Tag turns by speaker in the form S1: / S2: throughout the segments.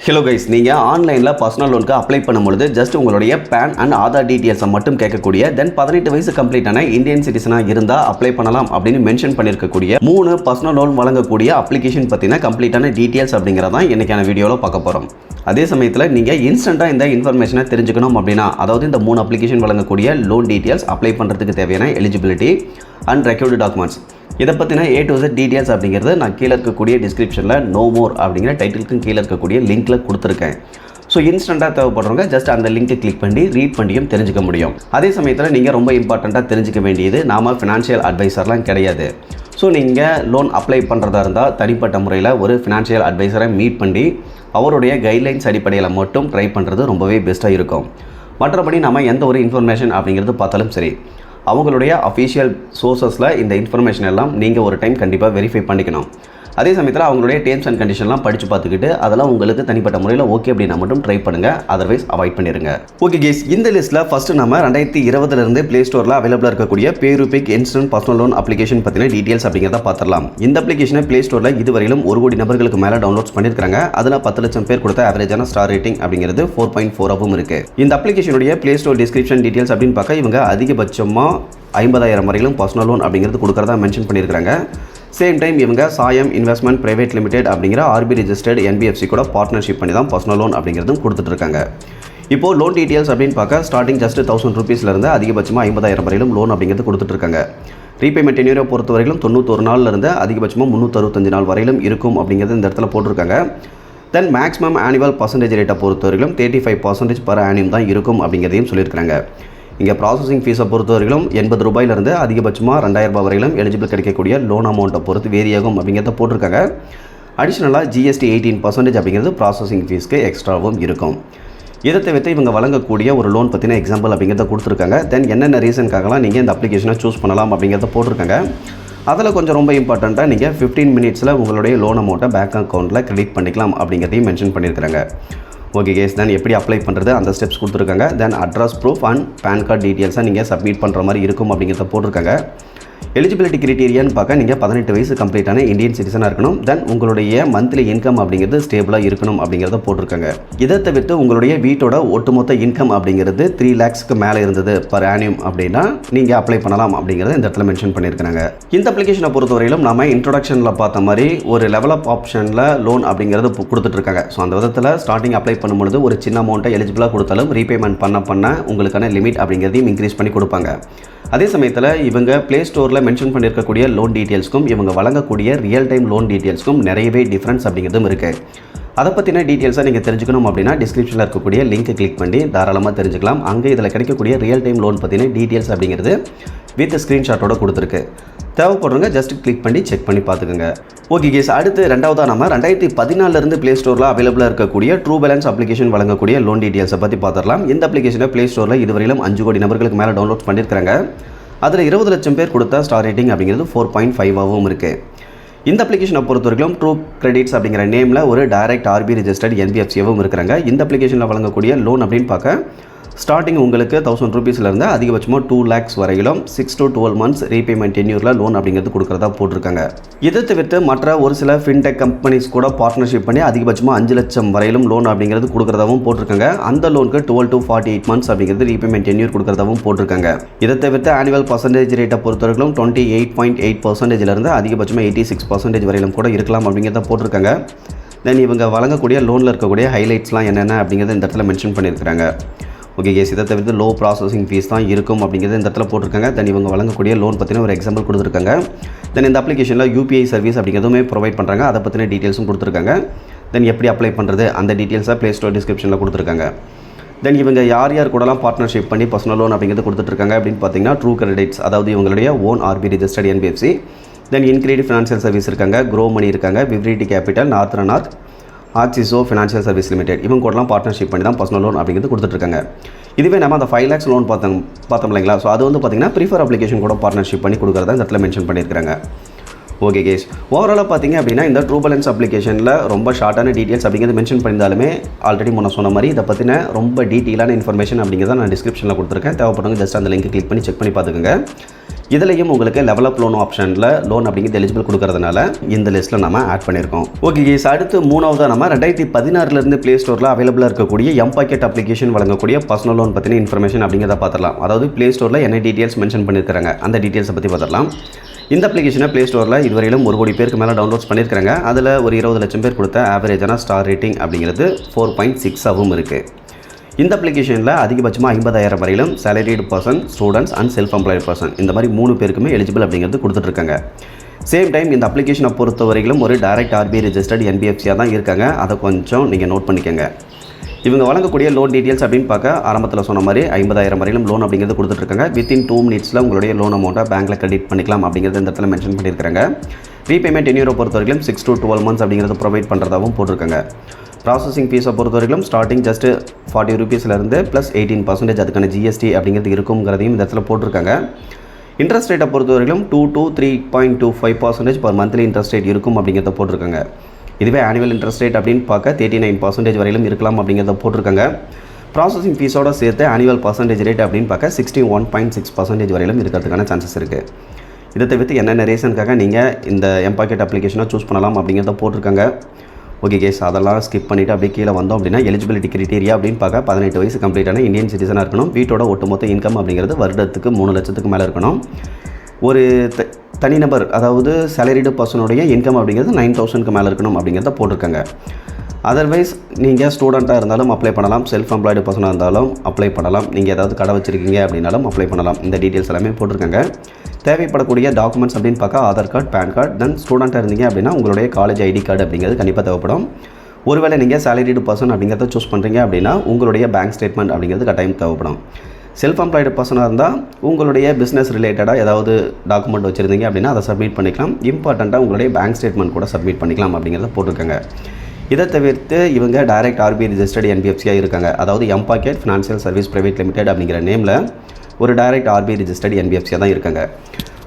S1: Hello guys, நீங்கள் ஆன்லைனில் personal லோனுக்கு அப்ளை பண்ணும்பொழுது ஜஸ்ட் உங்களுடைய பேன் அண்ட் ஆதார் டீட்டெயில்ஸை மட்டும் கேட்கக்கூடிய தென் 18 வயசு கம்ப்ளீட்டான இந்தியன் சிட்டிசனாக இருந்தால் அப்ளை பண்ணலாம் அப்படின்னு மென்ஷன் பண்ணியிருக்கக்கூடிய 3 பர்சனல் லோன் வழங்கக்கூடிய அப்ளிகேஷன் பற்றின கம்ப்ளீட்டான டீட்டெயில்ஸ் அப்படிங்கிறதான் இன்றைக்கான வீடியோவில் பார்க்க போகிறோம். அதே சமயத்தில் நீங்கள் இன்ஸ்டண்ட்டாக இந்த இன்ஃபர்மேஷனை தெரிஞ்சுக்கணும் அப்படின்னா, அதாவது இந்த 3 அப்ளிகேஷன் வழங்கக்கூடிய லோன் டீட்டெயில்ஸ், அப்ளை பண்ணுறதுக்கு தேவையான எலிஜிபிலிட்டி அண்ட் ரெக்யூர்டு டாக்குமெண்ட்ஸ், இதை பற்றின A to Z டீட்டெயில்ஸ் அப்படிங்கிறது நான் கீழே இருக்கக்கூடிய டிஸ்கிரிப்ஷனில் நோ மோர் அப்படிங்கிற டைட்டிலுக்கும் கீழே இருக்கக்கூடிய லிங்க்கில் கொடுத்துருக்கேன். ஸோ இன்ஸ்டண்ட்டாக தேவைப்படுறவங்க ஜஸ்ட் அந்த லிங்க்கை கிளிக் பண்ணி ரீட் பண்ணியும் தெரிஞ்சுக்க முடியும். அதே சமயத்தில் நீங்கள் ரொம்ப இம்பார்ட்டண்ட்டாக தெரிஞ்சுக்க வேண்டியது, நாம் ஃபினான்ஷியல் அட்வைசர்லாம் கிடையாது. ஸோ நீங்கள் லோன் அப்ளை பண்ணுறதா இருந்தால் தனிப்பட்ட முறையில் ஒரு ஃபினான்ஷியல் அட்வைசரை மீட் பண்ணி அவருடைய கைட்லைன்ஸ் அடிப்படையில் மட்டும் ட்ரை பண்ணுறது ரொம்பவே பெஸ்ட்டாக இருக்கும். மற்றபடி நம்ம எந்த ஒரு இன்ஃபர்மேஷன் அப்படிங்கிறது பார்த்தாலும் சரி, அவங்களுடைய அஃபீஷியல் சோர்ஸஸில் இந்த இன்ஃபர்மேஷன் எல்லாம் நீங்கள் ஒரு டைம் கண்டிப்பாக வெரிஃபை பண்ணிக்கணும். அதே சமயத்தில் அவங்களுடைய டேர்ம்ஸ் அண்ட் கண்டிஷன்லாம் படித்து பார்த்துக்கிட்டு அதெல்லாம் உங்களுக்கு தனிப்பட்ட முறையில் ஓகே அப்படின்னா மட்டும் ட்ரை பண்ணுங்கள், அதர்வைஸ் அவாய்ட் பண்ணிடுங்க. ஓகே கேஸ், இந்த லிஸ்ட்டில் ஃபஸ்ட்டு நம்ம 2020 ப்ளே ஸ்டோரில் அவைலபிளாக இருக்கக்கூடிய பேருபிக் இன்ஸ்டன்ட் பர்சனல் லோன் அப்ளிகேஷன் பற்றின டீட்டெயில்ஸ் அப்படிங்கிறத பார்த்துடலாம். இந்த அப்ளிகேஷனை ப்ளே ஸ்டோரில் இதுவரையிலும் 1 கோடி நபர்களுக்கு மேலே டவுன்லோட்ஸ் பண்ணியிருக்காங்க. அதில் 10 லட்சம் பேர் கொடுத்த ஆவரேஜான ஸ்டார் ரேட்டிங் அப்படிங்கிறது 4.4 இருக்குது. இந்த அப்ளிகேஷனுடைய ப்ளே ஸ்டோர் டிஸ்கிரிப்ஷன் டீட்டெயில்ஸ் அப்படின்னு பார்க்க இவங்க அதிகபட்சமாக 50,000 வரையிலும் பர்சனல் லோன் அப்படிங்கிறது கொடுக்குறதா மென்ஷன் பண்ணியிருக்காங்க. சேம் டைம் இவங்க சாயம் இன்வெஸ்ட்மெண்ட் பிரைவேட் லிமிடெட் அப்படிங்கிற RB ரெஜிஸ்டர்ட் NBFC கூட பார்ட்னர்ஷிப் பண்ணி தான் பர்சனல் லோன் அப்படிங்கிறதும் கொடுத்துட்ருக்காங்க. இப்போது லோன் டீட்டெயில்ஸ் அப்படின்னு பார்க்க ஸ்டார்டிங் ஜஸ்ட் 1000 ரூபீஸ்லேருந்து அதிகபட்சமாக 50,000 வரையிலும் லோன் அப்படிங்கிறது கொடுத்துட்ருக்காங்க. ரீபேமெண்ட் டென்யூரை பொறுத்த வரையிலும் 91 நாள்லேருந்து அதிகபட்சமாக 365 நாள் வரையிலும் இருக்கும் அப்படிங்கிறது இந்த இடத்துல போட்டிருக்காங்க. தென் மேக்ஸிமம் ஆனுவல் பர்சன்டேஜ் ரேட்டை பொறுத்த வரைக்கும் 35% பர் ஆனியம் தான் இருக்கும் அப்படிங்கிறதையும் சொல்லியிருக்காங்க. இங்கே ப்ராசஸிங் ஃபீஸை பொறுத்த வரைக்கும் 80 ரூபாயிலிருந்து அதிகபட்சமாக 2000 ரூபாய் வரையிலும் எலிஜிபிள் கிடைக்கக்கூடிய லோன் அமௌண்ட்டை பொறுத்து வேரியாகும் அப்படிங்கிறத போட்டிருக்காங்க. அடிஷ்னலாக GST 18% அப்படிங்கிறது ப்ராசஸிங் ஃபீஸ்க்கு எக்ஸ்ட்ராவும் இருக்கும். இதை தவிர்த்து இவங்க வழங்கக்கூடிய ஒரு லோன் பற்றின எக்ஸாம்பிள் அப்படிங்கிறத கொடுத்துருக்காங்க. தென் என்னென்ன ரீசனுக்காகலாம் நீங்கள் இந்த அப்ளிகேஷனை சூஸ் பண்ணலாம் அப்படிங்கிறத போட்டிருக்காங்க. அதில் கொஞ்சம் ரொம்ப இம்பார்ட்டண்ட்டாக நீங்கள் 15 மினிட்ஸில் உங்களுடைய லோன் அமௌண்ட்டை பேங்க் அக்கௌண்ட்டில் கிரெடிட் பண்ணிக்கலாம் அப்படிங்கிறதையும் மென்ஷன் பண்ணியிருக்காங்க. ஓகே கேஸ், தென் எப்படி அப்ளை பண்ணுறது அந்த ஸ்டெப்ஸ் கொடுத்துருக்காங்க. Then address proof and PAN card டீட்டெயில்ஸை நீங்கள் சப்மிட் பண்ணுற மாதிரி இருக்கும் அப்படிங்கிறத போட்டிருக்காங்க. எலிஜிபிலிட்டி கிரைட்டீரியான்னு பார்க்க நீங்கள் 18 வயசு கம்ப்ளீட்டான இந்தியன் சிட்டிசனாக இருக்கணும். தென் உங்களுடைய மந்த்லி இன்கம் அப்படிங்கிறது ஸ்டேபிளாக இருக்கணும் அப்படிங்கிறத போட்டிருக்காங்க. இதை தவிர்த்து உங்களுடைய வீட்டோட ஒட்டுமொத்த இன்கம் அப்படிங்கிறது 3 lakhsக்கு மேலே இருந்தது பர் ஆனியம் அப்படின்னா நீங்கள் அப்ளை பண்ணலாம் அப்படிங்கிறத இந்த இடத்துல மென்ஷன் பண்ணியிருக்காங்க. இந்த அப்ளிகேஷனை பொறுத்தவரையிலும் நம்ம இன்ட்ரோடக்ஷனில் பார்த்த மாதிரி ஒரு லெவல் அப் ஆப்ஷனில் லோன் அப்படிங்கிறது கொடுத்துட்ருக்காங்க. ஸோ அந்த விதத்தில் ஸ்டார்டிங் அப்ளை பண்ணும்பொழுது ஒரு சின்ன அமௌண்ட்டை எலிஜிபிளாக கொடுத்தாலும் ரீபேமெண்ட் பண்ண உங்களுக்கான லிமிட் அப்படிங்கிறதையும் இன்க்ரீஸ் பண்ணி கொடுப்பாங்க. அதே சமயத்தில் இவங்க ப்ளே ஸ்டோரில் மென்ஷன் பண்ணியிருக்கக்கூடிய லோன் டீட்டெயில்ஸ்க்கும் இவங்க வழங்கக்கூடிய ரியல் டைம் லோன் டீட்டெயில்ஸ்க்கும் நிறையவே டிஃப்ரென்ஸ் அப்படிங்கிறதும் இருக்குது. அதை பற்றின டீட்டெயில்ஸை நீங்கள் தெரிஞ்சுக்கணும் அப்படின்னா டிஸ்கிரிப்ஷனில் இருக்கக்கூடிய லிங்க்கை கிளிக் பண்ணி தாராளமாக தெரிஞ்சுக்கலாம். அங்கே இதில் கிடைக்கக்கூடிய ரியல் டைம் லோன் பற்றின டீட்டெயில்ஸ் அப்படிங்கிறது வித் ஸ்க்ரீன்ஷாட்டோட கொடுத்துருக்கு. தேவைப்படுறவங்க ஜஸ்ட் கிளிக் பண்ணி செக் பண்ணி பார்த்துக்குங்க. ஓகே கேஸ், அடுத்து ரெண்டாவதாக நம்ம 2014 ப்ளே ஸ்டோரில் அவைலபிளாக இருக்கக்கூடிய ட்ரூ பேலன்ஸ் அப்ளிகேஷன் வழங்கக்கூடிய லோன் டீட்டெயில்ஸை பற்றி பார்த்துடலாம். இந்த அப்ளிகேஷனை ப்ளே ஸ்டோரில் இதுவரையிலும் 5 கோடி நபர்களுக்கு மேலே டவுன்லோட் பண்ணியிருக்காங்க. அதில் 20 லட்சம் பேர் கொடுத்த ஸ்டார் ரேட்டிங் அப்படிங்கிறது 4.5 இருக்குது. இந்த அப்ளிகேஷனை பொறுத்த வரைக்கும் ட்ரூ கிரெடிட்ஸ் அப்படிங்கிற நேமில் ஒரு டைரக்ட் RB ரெஜிஸ்டர்ட் NBFCவும் இருக்கிறாங்க. இந்த அப்ளிகேஷனில் வழங்கக்கூடிய லோன் அப்படின்னு பார்க்க ஸ்டார்டிங் உங்களுக்கு 1000 ரூபீஸ்லேருந்து அதிகபட்சமாக 2 lakhs வரையிலும் 6 to 12 months ரீபேமெண்ட் டென்யூரில் லோன் அப்படிங்கிறது கொடுக்குறதா போட்டிருக்காங்க. இதை தவிர்த்து மற்ற ஒரு சில ஃபின்டெக் கம்பெனிஸ் கூட பார்ட்னர்ஷிப் பண்ணி அதிகபட்சமாக 5 லட்சம் வரையிலும் லோன் அப்படிங்கிறது கொடுக்குறதாவும் போட்டிருக்காங்க. அந்த லோனுக்கு 12 to 48 months அப்படிங்கிறது ரீபேமெண்ட் டென்யூர் கொடுக்குறதாவும் போட்டிருக்காங்க. இதை தவிர்த்து ஆனுவல் பர்சன்டேஜ் ரேட்டை பொறுத்தவரைக்கும் 28.8%லேருந்து அதிகபட்சமாக 86% வரையிலும் கூட இருக்கலாம் அப்படிங்கிறத போட்டிருக்காங்க. தென் இவங்க வழங்கக்கூடிய லோனில் இருக்கக்கூடிய ஹைலைட்ஸ்லாம் என்னென்ன அப்படிங்கிறத இந்த இடத்துல மென்ஷன் பண்ணியிருக்காங்க. ஓகே கேஸ், இதை தவிர்த்து லோ ப்ராசஸிங் ஃபீஸ் தான் இருக்கும் அப்படிங்கிறது இந்த இடத்துல போட்டிருக்காங்க. தென் இவங்க வழங்கக்கூடிய லோன் பற்றின ஒரு எக்ஸாம்பிள் கொடுத்துருக்காங்க. தென் இந்த அப்ளிகேஷனில் UPI சர்வீஸ் அப்படிங்கிறதுமே ப்ரொவைட் பண்ணுறாங்க. அதை பற்றின டீட்டெயில்ஸும் கொடுத்துருக்காங்க. தென் எப்படி அப்ளை பண்ணுறது அந்த டீட்டெயில்ஸாக ப்ளே ஸ்டோர் டிஸ்கிரிப்ஷனில் கொடுத்துருக்காங்க. தென் இவங்க யார் கூடலாம் பார்ட்னர்ஷிப் பண்ணி பர்சனல் லோன் அப்படிங்கிறது கொடுத்துட்ருக்காங்க அப்படின்னு பார்த்தீங்கன்னா ட்ரூ கிரெடிட்ஸ், அதாவது இவங்களுடைய own RB registered NBFC, then InCred financial service இருக்காங்க, க்ரோ மணி இருக்காங்க, Vivriti capital, northern arc, Axio financial service limited, இவங்க கூடலாம் பார்ட்னர்ஷிப் பண்ணி தான் பர்சனல் லோன் அப்படிங்கிறது கொடுத்துட்ருக்காங்க. இதுவே நம்ம அந்த 5 lakhs லோன் பார்த்தோம் இல்லைங்களா, ஸோ அது வந்து பார்த்திங்கன்னா ப்ரிஃபர் அப்ளிகேஷன் கூட பார்ட்னர்ஷிப் பண்ணி கொடுக்குறதா இந்த இடத்துல மென்ஷன் பண்ணியிருக்காங்க. ஓகே கேஸ், ஓவராலாக பார்த்திங்க அப்படின்னா இந்த ட்ரூ பேலன்ஸ் அப்ளிகேஷனில் ரொம்ப ஷார்ட்டான டீட்டெயில்ஸ் அப்படிங்கிறது மென்ஷன் பண்ணியிருந்தாலுமே ஆல்ரெடி முன்ன சொன்ன மாதிரி இதை பற்றின ரொம்ப டீட்டெயிலான இன்ஃபர்மேஷன் அப்படிங்கிறத நான் டிஸ்கிரிப்ஷனில் கொடுத்துருக்கேன். தேவைப்படுறவங்க ஜஸ்ட் அந்த லிங்க் கிளிக் பண்ணி செக் பண்ணி பார்த்துக்கோங்க. இதுலேயும் உங்களுக்கு லெவல் அப் லோன் ஆப்ஷனில் லோன் அப்படிங்கிறது எலிஜிபிள் கொடுக்கறதுனால இந்த லிஸ்ட்டில் நம்ம ஆட் பண்ணியிருக்கோம். ஓகே கேஸ், அடுத்து மூணாவதாக நம்ம 2016 ப்ளே ஸ்டோரில் அவைலபிளாக இருக்கக்கூடிய எம்பாக்கெட் அப்ளிகேஷன் வழங்கக்கூடிய பர்சனல் லோன் பற்றின இன்ஃபர்மேஷன் அப்படிங்கிறத பார்த்துடலாம். அதாவது ப்ளே ஸ்டோரில் என்ன டீட்டெயில்ஸ் மென்ஷன் பண்ணியிருக்காங்க அந்த டீட்டெயில்ஸை பற்றி பார்த்துடலாம். இந்த அப்ளிகேஷனை ப்ளே ஸ்டோரில் இதுவரையிலும் 1 கோடி பேருக்கு மேலே டவுன்லோட்ஸ் பண்ணியிருக்காங்க. அதில் ஒரு 20 லட்சம் பேர் கொடுத்த ஆவரேஜான ஸ்டார் ரேட்டிங் அப்படிங்கிறது 4.6 இருக்குது. இந்த அப்ளிகேஷனில் அதிகபட்சமாக 50,000 வரையிலும் salaried person, students and self employed person இந்த மாதிரி 3 பேருக்குமே எலிஜிபிள் அப்படிங்கிறது கொடுத்துட்ருக்காங்க. சேம் டைம் இந்த அப்ளிகேஷனை பொறுத்த வரையிலும் ஒரு டைரக்ட் RBI ரெஜிஸ்டர்ட் NBFCயாக தான் இருக்காங்க. அதை கொஞ்சம் நீங்கள் நோட் பண்ணிக்கோங்க. இவங்க வழங்கக்கூடிய லோன் டீட்டெயில்ஸ் அப்படின்னு பார்க்க ஆரம்பத்தில் சொன்ன மாதிரி 50,000 வரையிலும் லோன் அப்படிங்கிறது கொடுத்துட்ருக்காங்க. வித்தின் 2 மினிட்ஸில் உங்களுடைய லோன் அமௌண்ட்டை பேங்க்கில் கிரெடிட் பண்ணிக்கலாம் அப்படிங்கிறது இந்த இடத்துல மென்ஷன் பண்ணியிருக்காங்க. ரீபேமெண்ட் டென்யூரை பொறுத்தவரைக்கும் 6 to 12 months அப்படிங்கிறது ப்ரொவைட் பண்ணுறதாகவும் போட்டிருக்காங்க. ப்ராசஸிங் ஃபீஸை பொறுத்தவரைக்கும் ஸ்டார்டிங் ஜஸ்ட்டு 40 ரூபீஸ்லேருந்து ப்ளஸ் 18% அதுக்கான GST அப்படிங்கிறது இருக்குங்கிறதையும் இந்த இடத்துல போட்டிருக்காங்க. இன்ட்ரெஸ்ட் ரேட்டை பொறுத்தவரைக்கும் 2 to 3.25% per monthly interest rate இருக்கும் அப்படிங்கிறத போட்டிருக்காங்க. இதுவே ஆனுவல் இன்ட்ரெஸ்ட் ரேட் அப்படின்னு பார்க்க 39% வரையிலும் இருக்கலாம் அப்படிங்கிறத போட்டிருக்காங்க. ப்ராசஸிங் ஃபீஸோட சேர்த்து ஆனுவல் பர்சன்டேஜ் ரேட் அப்படின்னு பார்க்க 61.6% வரையிலும் இருக்கிறதுக்கான சான்சஸ் இருக்குது. இதை தவிர்த்து என்னென்ன ரீசனுக்காக நீங்கள் இந்த எம்பாக்கெட் அப்ளிகேஷனை சூஸ் பண்ணலாம் அப்படிங்கிறத போட்டிருக்காங்க. ஓகே கேஸ், அதெல்லாம் ஸ்கிப் பண்ணிவிட்டு அப்படியே கீழே வந்தோம் அப்படின்னா எலிஜிபிலிட்டி கிரைட்டீரியா அப்படின்னு பார்க்க 18 வயசு கம்ப்ளீட்டான இந்தியன் சிட்டிசனாக இருக்கணும். வீட்டோட ஒட்டுமொத்த இன்கம் அப்படிங்கிறது வருடத்துக்கு 3 லட்சத்துக்கு மேலே இருக்கணும். ஒரு தனிநபர் அதாவது சேலரிடு பர்சனுடைய இன்கம் அப்படிங்கிறது 9,000க்கு மேலே இருக்கணும் அப்படிங்கிறத போட்டிருக்காங்க. அதர்வைஸ் நீங்கள் ஸ்டூடெண்ட்டாக இருந்தாலும் அப்ளை பண்ணலாம், செல்ஃப் எம்ப்ளாய்டு பர்சனாக இருந்தாலும் அப்ளை பண்ணலாம், நீங்கள் ஏதாவது கடை வச்சுருக்கீங்க அப்படின்னாலும் அப்ளை பண்ணலாம். இந்த டீட்டெயில்ஸ் எல்லாமே போட்டிருக்காங்க. தேவைப்படக்கூடிய டாக்குமெண்ட்ஸ் அப்படின்னு பார்க்க ஆதார் கார்டு, பேன் கார்டு, தென் ஸ்டூடெண்ட்டாக இருந்தீங்க அப்படின்னா உங்களுடைய காலேஜ் ID கார்டு அப்படிங்கிறது கண்டிப்பாக தேவைப்படும். ஒருவேளை நீங்கள் சேலரிடு பர்சன் அப்படிங்கிறத சூஸ் பண்ணுறீங்க அப்படின்னா உங்களுடைய பேங்க் ஸ்டேட்மெண்ட் அப்படிங்கிறது கட்டாயம் தேவைப்படும். செல்ஃப் எம்ப்ளாய்டு பர்சனாக இருந்தால் உங்களுடைய பிஸ்னஸ் ரிலேட்டடாக ஏதாவது டாக்குமெண்ட் வச்சுருந்தீங்க அப்படின்னா அதை சப்மிட் பண்ணிக்கலாம். இம்பார்ட்டண்ட்டாக உங்களுடைய பேங்க் ஸ்டேட்மெண்ட் கூட சப்மிட் பண்ணிக்கலாம் அப்படிங்கிறத போட்டிருக்காங்க. இதை தவிர்த்து இவங்க டைரக்ட் RBI ரெஜிஸ்டர்ட் NBFCயாக இருக்காங்க. அதாவது எம்பாக்கெட் ஃபினான்ஷியல் சர்வீஸ் பிரைவேட் லிமிடெட் அப்படிங்கிற நேமில் ஒரு டைரக்ட் RBI ரெஜிஸ்டர்ட் NBFCயாக தான் இருக்காங்க.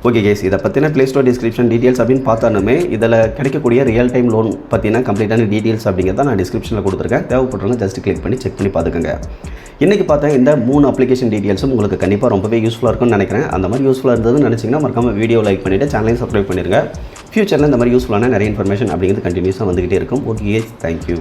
S1: ஓகே கேஸ், இதை பற்றின ப்ளே ஸ்டோர் டிஸ்கிரிப்ஷன் டீட்டெயில்ஸ் அப்படின்னு பார்த்தாலுமே இதில் கிடைக்கக்கூடிய ரியல் டைம் லோன் பற்றின கம்ப்ளீட்டான டீட்டெயில்ஸ் அப்படிங்கிறத நான் டிஸ்கிரிப்ஷனில் கொடுத்துருக்கேன். தேவைப்படுறவங்க ஜஸ்ட் கிளிக் பண்ணி செக் பண்ணி பார்த்துக்கோங்க. இன்றைக்கி பார்த்தா இந்த 3 அப்ளிகேஷன் டீட்டெயில்ஸும் உங்களுக்கு கண்டிப்பாக ரொம்பவே யூஸ்ஃபுல்லாக இருக்கும்னு நினைக்கிறேன். அந்த மாதிரி யூஸ்ஃபுல்லாக இருந்ததுன்னு நினச்சிங்கன்னா மறக்காம வீடியோ லைக் பண்ணிவிட்டு சேனலையும் சப்ஸ்கிரைப் பண்ணிடுங்க. ஃபியூச்சரில் இந்த மாதிரி யூஸ்ஃபுல்லான நிறைய இன்ஃபர்மேஷன் அப்படிங்கிறது கண்டினியூஸாக வந்துகிட்டே இருக்கும். Okay, thank you.